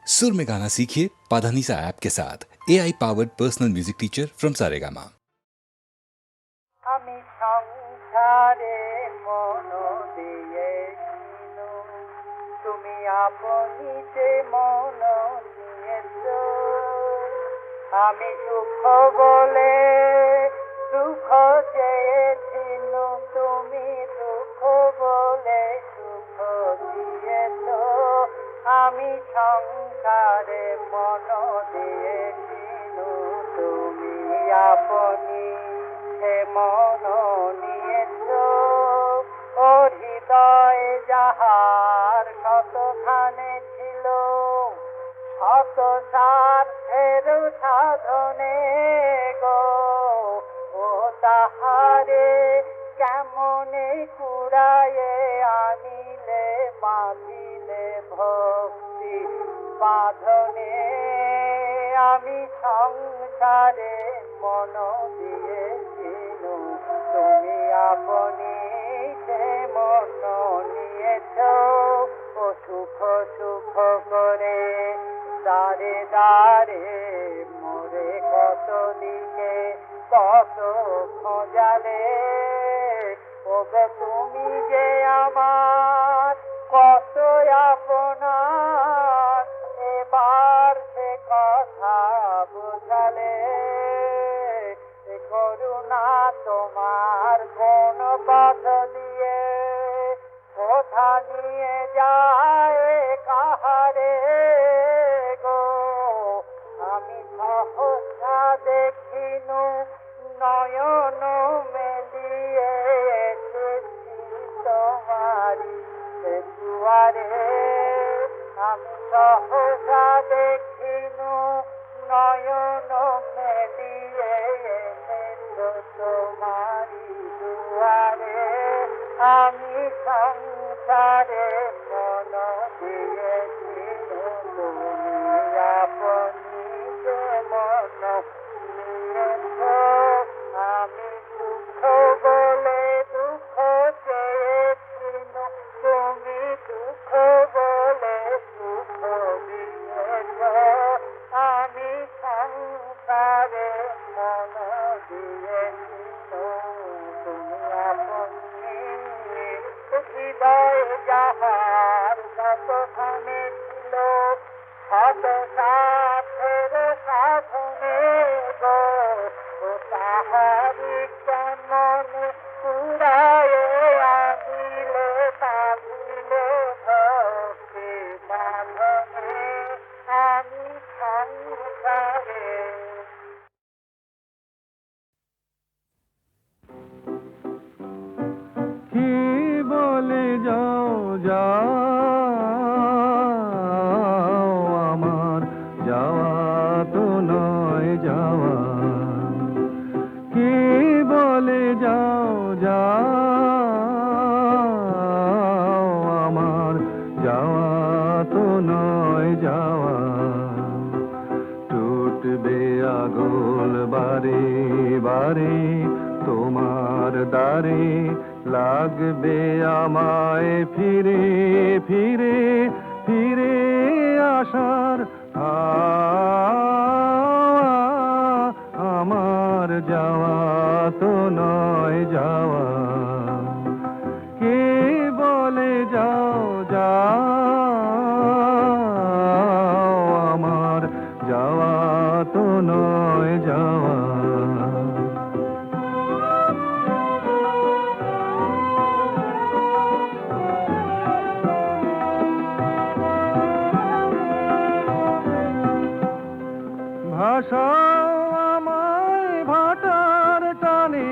सुर में गाना सीखिए पाधानीसा ऐप के साथ AI powered personal music teacher from Saregama. আমি সংসারে মন দিয়েছিনু তুমি আপনিতে মন নিয়েছ আমি সুখ বলে দুঃখ চেয়েছিনু তুমি দুঃখ বলে সুখ দিয়েছ আমি সংসারে মন দিয়েছিনু তুমি আপনি মন নিয়েছ ও হৃদয় যাহার কতখানে ছিল শত স্বার্থের সাধনে গো ও তাহারে কেমনে কুড়ায়ে আনিলে বাঁধিলে ভক্তি বাঁধনে আমি সংসারে মন দিয়েছিনু তুমি আপনি সে মন নিয়েছ ও সুখ সুখ করে দাঁড়ে দাঁড়ে মোরে কত দিকে কত খোঁজালে ও গো তুমি যে আমার কত আপনার এবার সে কথা বুঝালে করুণা তোমার কোন পথ দিয়ে কোথা নিয়ে যায় কাহারে গো আমি সহসা দেখিনু নয়ন মেলিয়ে এসেছি তোমারি দুয়ারে আমি সহসা দেখিনু নয়ন মেলিয়ে এসেছো তোমারি দুয়ারে আমি সংসারে মন দিয়েছিনু তুমি আপনি যে মন নিয়েছ আমি সুখ বলে দুঃখ চেয়েছিনু তুমি দুঃখ বলে সুখ দিয়েছ আমি সংসারে মন দিয়েছিনু তুমি আপনি হৃদয় যাহার কতখানে ছিল শত স্বার্থের সাধনে গো ও তাহারি কেমন কুড়ায়ে আনিলে বাঁধিলে ভক্তি বাঁধনে আমি সংসারে কি বলে যাও যাও আমার যাওয়া তো নয় যাওয়া কি বলে যাও যাও আমার যাওয়া তো নয় যাওয়া টুটবে আগুন বারে বারে তোমার দ্বারে লাগবে আমায় ফিরে ফিরে ফিরে আসার আমার যাওয়া তো নয় যাওয়া কে বলে যাও যাও আমার যাওয়া তো নয় যাওয়া ভাষাও আমায় ভাটার টানে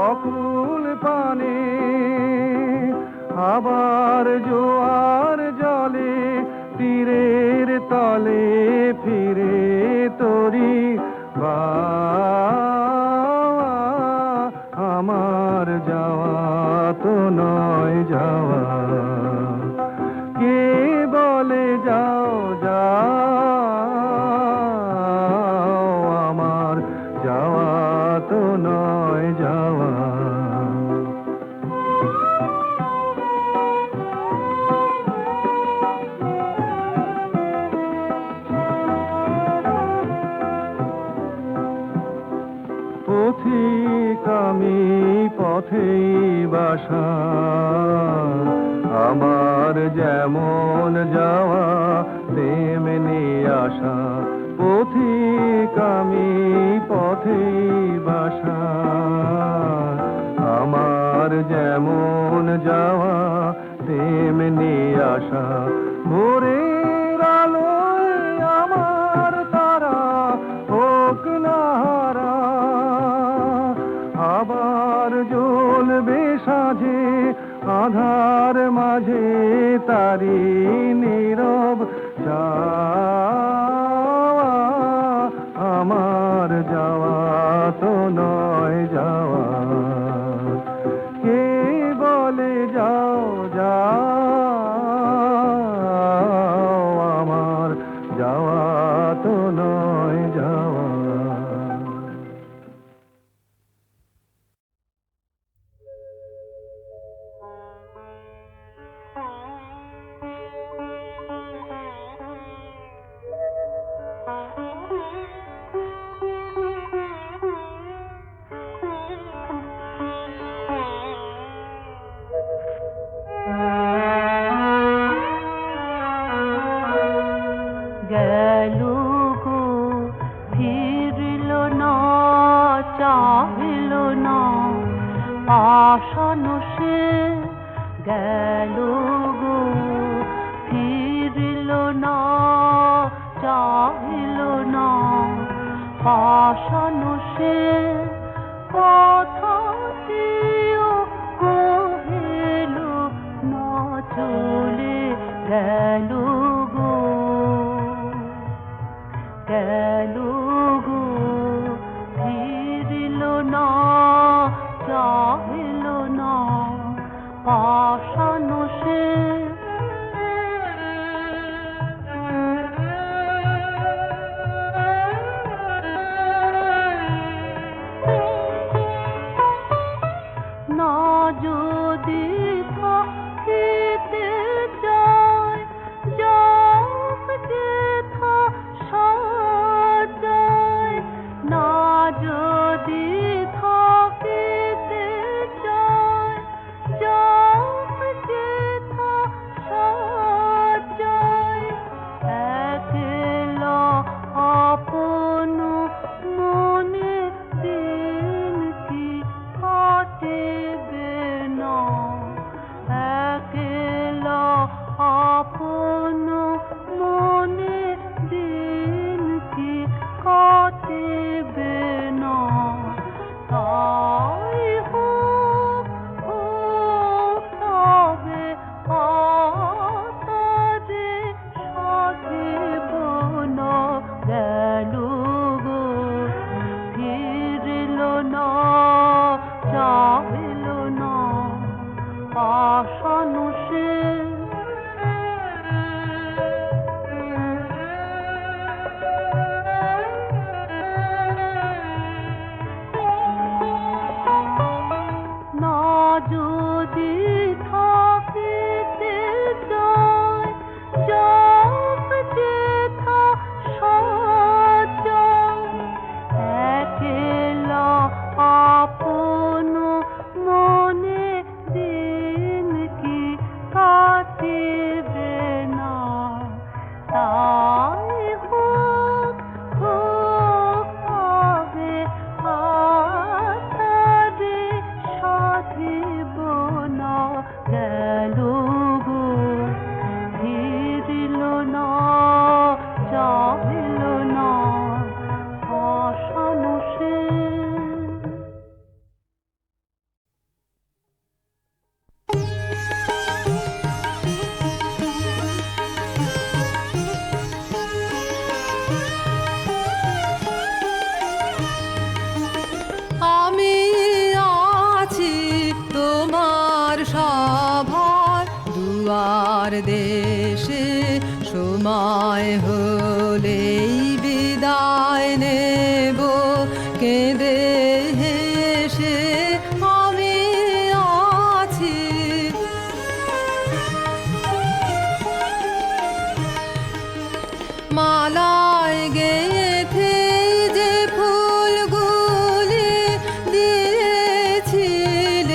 অকুল পানে আবার জোয়ার জলে তীরের তলে ফিরে তোরি বা আমার যাওয়া তো নয় যাওয়া কে বলে যাও যাও আমার যাওয়া তো নয় যাওয়া পথেই বাসা, আমার যেমন যাওয়া তেমনি আসা, পথিক আমি পথেই বাসা, আমার যেমন যাওয়া তেমনি আসা। ভোরের আলোয় আমার তারা হোক না হারা, আবার জ্বলবে সাঁঝে আধার মাঝে তারি নীরব যাওয়া, আমার যাওয়া তো নয় যাওয়া। কে বলে যাও যাও, আমার যাওয়া তো নয় যাওয়া। গেল গো ফিরল না, চাহিল না আশানো সে, গেল গো ফিরল না, চাহিল না আশানো সে, কথাটিও কহিল না, চলে গেল গো, গেল গো ফিরল না, চাহিল না আশানো সে। না যদি থাকিতে চায়, যাক যেথা সাজায়, না যদি থাকিতে চায়, যাক যেথা সাজায়, একলা আপন মনে দিন কি কাটিবে না, একলা আপন মনে দিন কি কাটিবে না। তাই হোক হোক তবে আতারে সাধিব না, গেল গো ফিরল না, চাহিল না আশানো সে। না যদি থাকিতে চায়, যাক যেথা সাজায়, একলা আপন মনে দিন কি কাটিবে না। তাই হোক হোক তবে আতারে সাধিব না, গেল গো ফিরল না, চাহিল না আশানো সে। আমি আছি তোমার সভার দুয়ার দেশে, সময় হলেই বিদায় নেব কেঁদে হেসে। আমি আছি মালায় গেথে যে ফুলগুলি দিয়েছিলে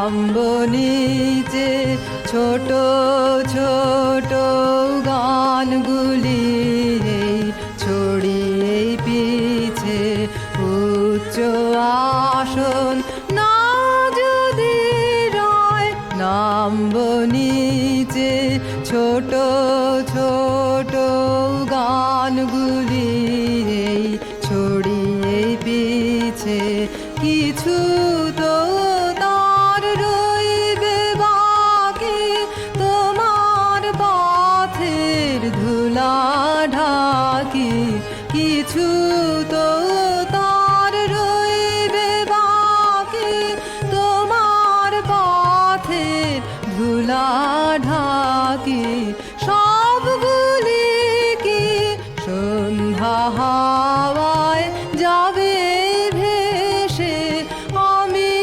নামবো নিচে ছোট ছোট গানগুলি এই ছড়িয়ে পিছে উচ্চ আসন না যদি রয় নামবো নিচে ছোট ছোট গানগুলি এই ছড়িয়ে পিছে কিছু তো তার রইবে বাকি তোমার পথের ধুলা ঢাকি কিছু তো তার রইবে বাকি তোমার পথের ধুলা ঢাকি সবগুলি কি সন্ধ্যা হাওয়ায় যাবে ভেসে আমি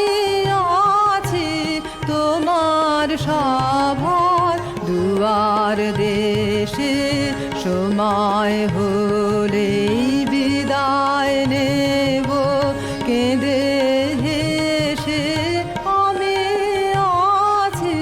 আছি তোমার সভার দুয়ার দেশে সময় হলেই বিদায় নেব কেঁদে হেসে আমি আছি।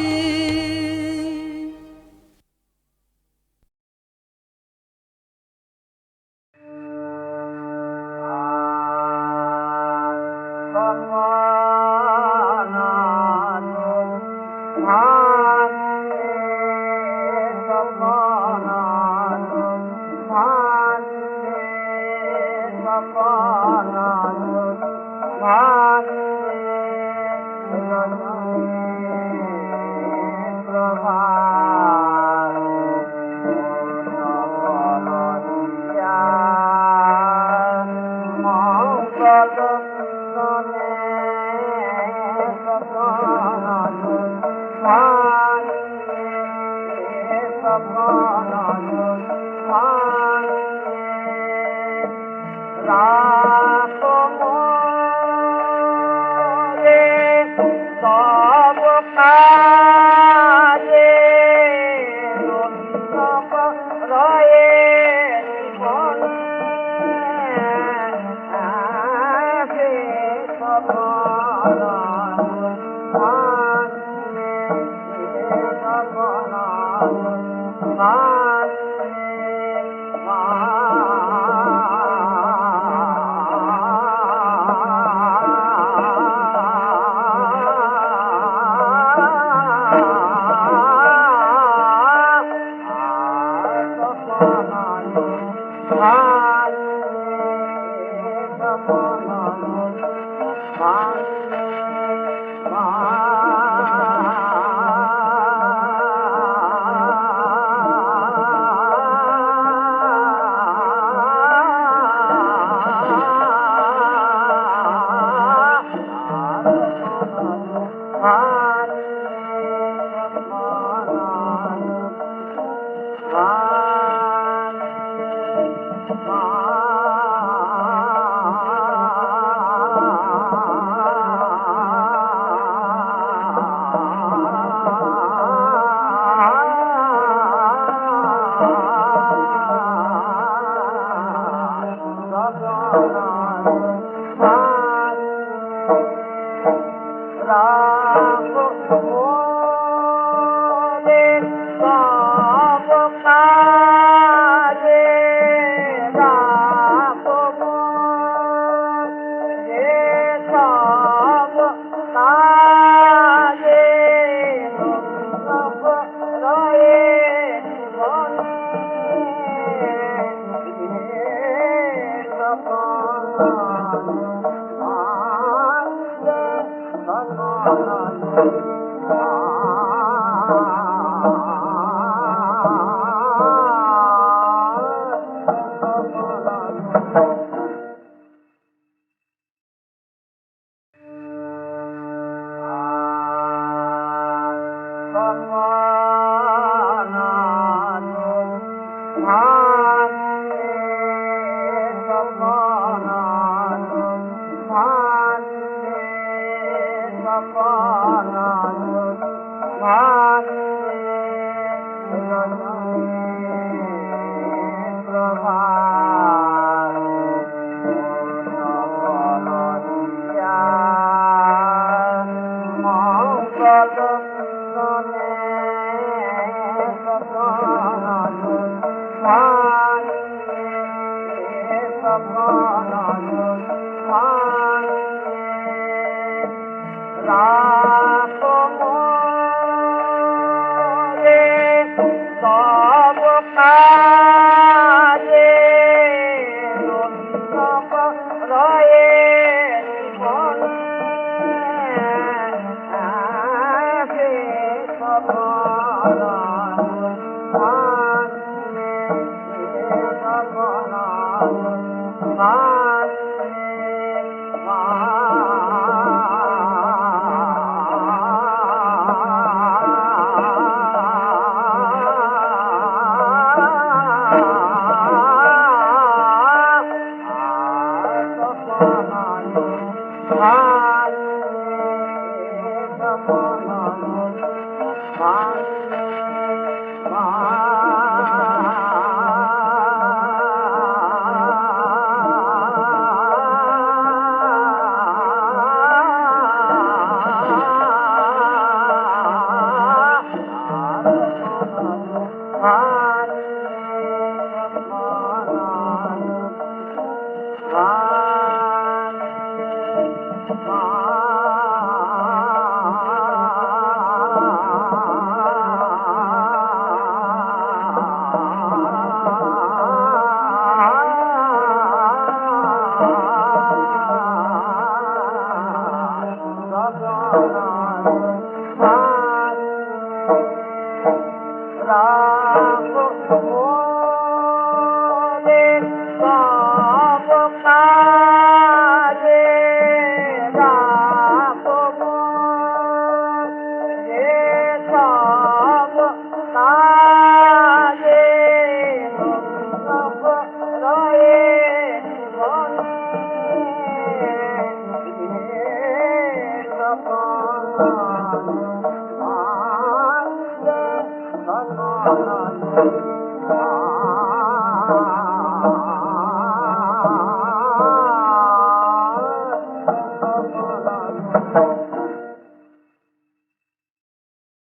Thank you.